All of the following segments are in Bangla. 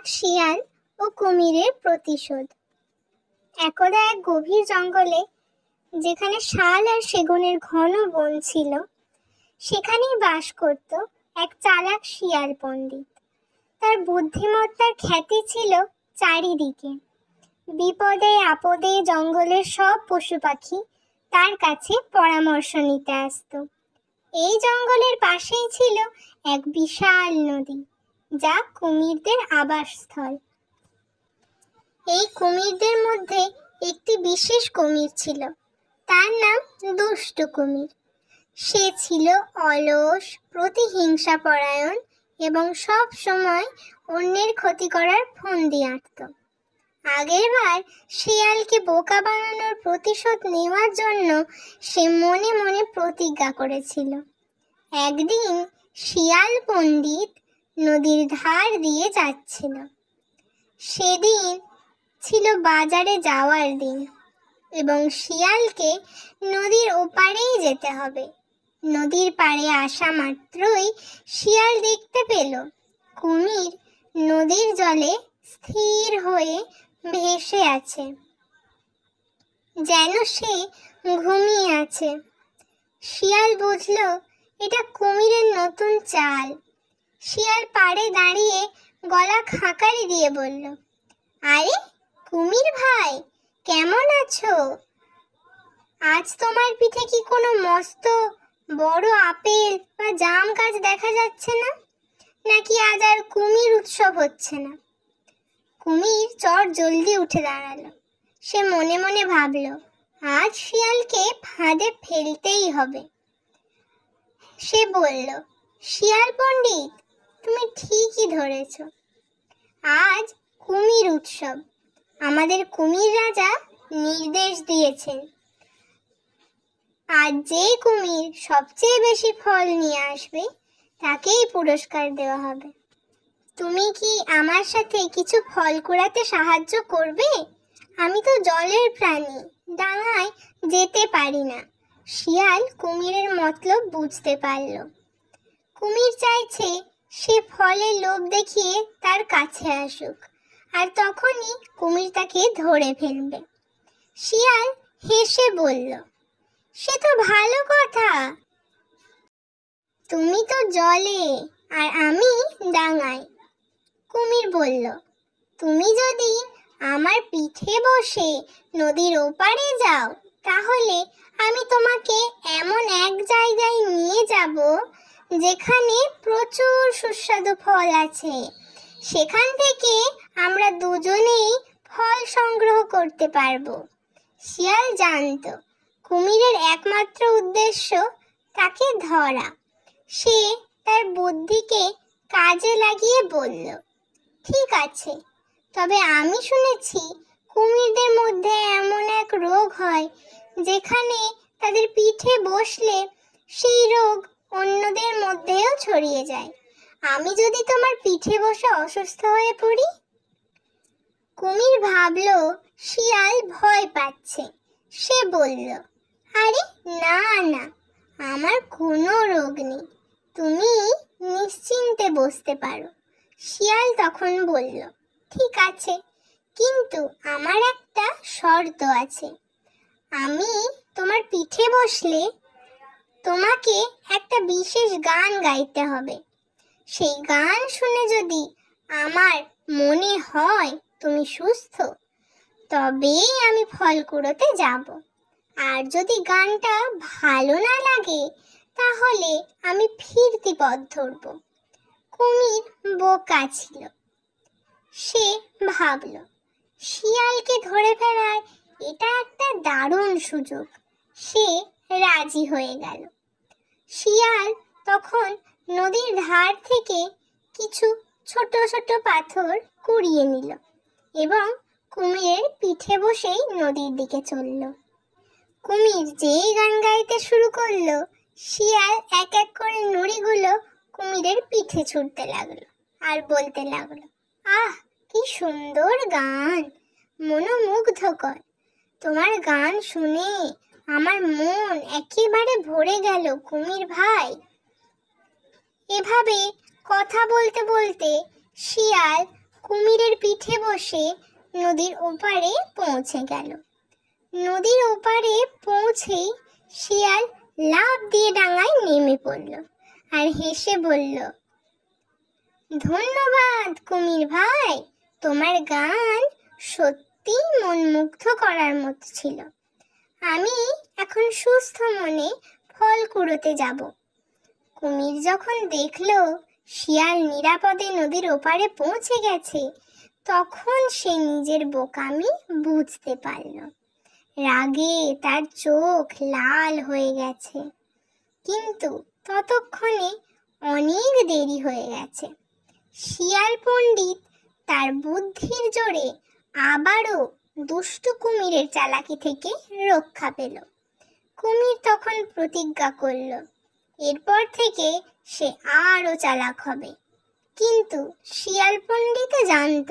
চালাক শিয়াল ও কুমিরের প্রতিশোধ। একদা এক গভীর জঙ্গলে, যেখানে শাল আর সেগুনের ঘন বন ছিল, সেখানেই বাস করত এক চালাক শিয়াল পণ্ডিত। তার বুদ্ধিমত্তার খ্যাতি ছিল চারিদিকে। বিপদে আপদে জঙ্গলের সব পশু পাখি তার কাছে পরামর্শ নিতে আসত। এই জঙ্গলের পাশেই ছিল এক বিশাল নদী, যা কুমিরদের আবাসস্থল। এই কুমিরদের মধ্যে একটি বিশেষ কুমির ছিল, তার নাম দুষ্টু কুমির। সে ছিল অলস, প্রতিহিংসাপরায়ণ এবং সব সময় অন্যের ক্ষতি করার ফন্দি আঁটত। আগেরবার শিয়ালকে বোকা বানানোর প্রতিশোধ নেওয়ার জন্য সে মনে মনে প্রতিজ্ঞা করেছিল। একদিন শিয়াল পণ্ডিত নদীর ধার দিয়ে যাচ্ছিল। সেদিন ছিল বাজারে যাওয়ার দিন এবং শিয়ালকে নদীর ওপারেই যেতে হবে। নদীর পাড়ে আসা মাত্রই শিয়াল দেখতে পেল কুমির নদীর জলে স্থির হয়ে ভেসে আছে, যেন সে ঘুমিয়ে আছে। শিয়াল বুঝল এটা কুমিরের নতুন চাল। শিয়াল পাড়ে দাঁড়িয়ে গলা খাকারি দিয়ে বলল, আরে কুমির ভাই, কেমন আছো? আজ তোমার পিঠে কি কোনো মস্ত বড় আপেল বা জাম গাছ দেখা যাচ্ছে না? নাকি আজ আর কুমির উৎসব হচ্ছে না? কুমির চট জলদি উঠে দাঁড়ালো। সে মনে মনে ভাবল, আজ শিয়ালকে ফাঁদে ফেলতেই হবে। সে বলল, শিয়াল পণ্ডিত, তুমি ঠিকই ধরেছ। আজ কুমির উৎসব। আমাদের কুমির রাজা নির্দেশ দিয়েছেন, আজ যে কুমির সবচেয়ে বেশি ফল নিয়ে আসবে তাকেই পুরস্কার দেওয়া হবে। তুমি কি আমার সাথে কিছু ফল কুড়াতে সাহায্য করবে? আমি তো জলের প্রাণী, ডাঙায় যেতে পারি না। শিয়াল কুমিরের মতলব বুঝতে পারল। কুমির চাইছে সে ফলের লোভ দেখিয়ে তার কাছে আসুক, আর তখনই কুমির তাকে ধরে ফেলবে। শিয়াল হেসে বলল, সে তো ভালো কথা। তুমি তো জলে আর আমি ডাঙায়। কুমির বলল, তুমি যদি আমার পিঠে বসে নদীর ওপারে যাও, তাহলে আমি তোমাকে এমন এক জায়গায় নিয়ে যাব যেখানে প্রচুর সুস্বাদু ফল আছে। সেখান থেকে আমরা দুজনেই ফল সংগ্রহ করতে পারবো। শিয়াল জানত কুমিরের একমাত্র উদ্দেশ্য তাকে ধরা। সে তার বুদ্ধিকে কাজে লাগিয়ে বলল, ঠিক আছে, তবে আমি শুনেছি কুমিরদের মধ্যে এমন এক রোগ হয় যেখানে তাদের পিঠে বসলে সেই রোগ অন্যদের মধ্যেও ছড়িয়ে যায়। আমি যদি তোমার পিঠে বসে অসুস্থ হয়ে পড়ি? কুমির ভাবল শিয়াল ভয় পাচ্ছে। সে বলল, আরে না না, আমার কোনো রোগ নেই, তুমি নিশ্চিন্তে বসতে পারো। শিয়াল তখন বলল, ঠিক আছে, কিন্তু আমার একটা শর্ত আছে। আমি তোমার পিঠে বসলে তোমাকে একটা বিশেষ গান গাইতে হবে। সেই গান শুনে যদি আমার মনে হয় তুমি সুস্থ, তবেই আমি ফল কুড়োতে যাব। আর যদি গানটা ভালো না লাগে, তাহলে আমি ফিরতি পথ ধরব। কুমির বোকা ছিল। সে ভাবল, শিয়ালকে ধরে ফেলার এটা একটা দারুণ সুযোগ। সে রাজি হয়ে গেল। শিয়াল তখন নদীর ধার থেকে কিছু ছোট ছোট পাথর কুড়িয়ে নিল এবং কুমিরের পিঠে বসেই নদীর দিকে চলল। কুমির যেই গান গাইতে শুরু করলো, শিয়াল এক এক করে নুড়িগুলো কুমিরের পিঠে ছুঁড়তে লাগলো আর বলতে লাগলো, আহ কি সুন্দর গান, মনোমুগ্ধকর। তোমার গান শুনে আমার মন একেবারে ভরে গেল কুমির ভাই। এভাবে কথা বলতে বলতে শিয়াল কুমিরের পিঠে বসে নদীর ওপারে পৌঁছে গেল। নদীর ওপারে পৌঁছেই শিয়াল লাফ দিয়ে ডাঙায় নেমে পড়ল আর হেসে বলল, ধন্যবাদ কুমির ভাই, তোমার গান সত্যি মন মুগ্ধ করার মতো ছিল। আমি এখন সুস্থ মনে ফল কুড়োতে যাব। কুমির যখন দেখল শিয়াল নিরাপদে নদীর ওপারে পৌঁছে গেছে, তখন সে নিজের বোকামি বুঝতে পারল। রাগে তার চোখ লাল হয়ে গেছে, কিন্তু ততক্ষণে অনেক দেরি হয়ে গেছে। শিয়াল পণ্ডিত তার বুদ্ধির জোরে আবারও দুষ্টু কুমিরের চালাকি থেকে রক্ষা পেল। কুমির তখন প্রতিজ্ঞা করল, এরপর থেকে সে আরও চালাক হবে। কিন্তু শিয়াল পণ্ডিত জানত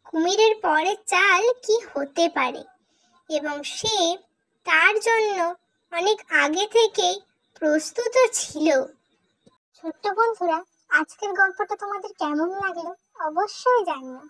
কুমিরের পরের চাল কি হতে পারে, এবং সে তার জন্য অনেক আগে থেকেই প্রস্তুত ছিল। ছোট্ট বন্ধুরা, আজকের গল্পটা তোমাদের কেমন লাগলো অবশ্যই জানিও।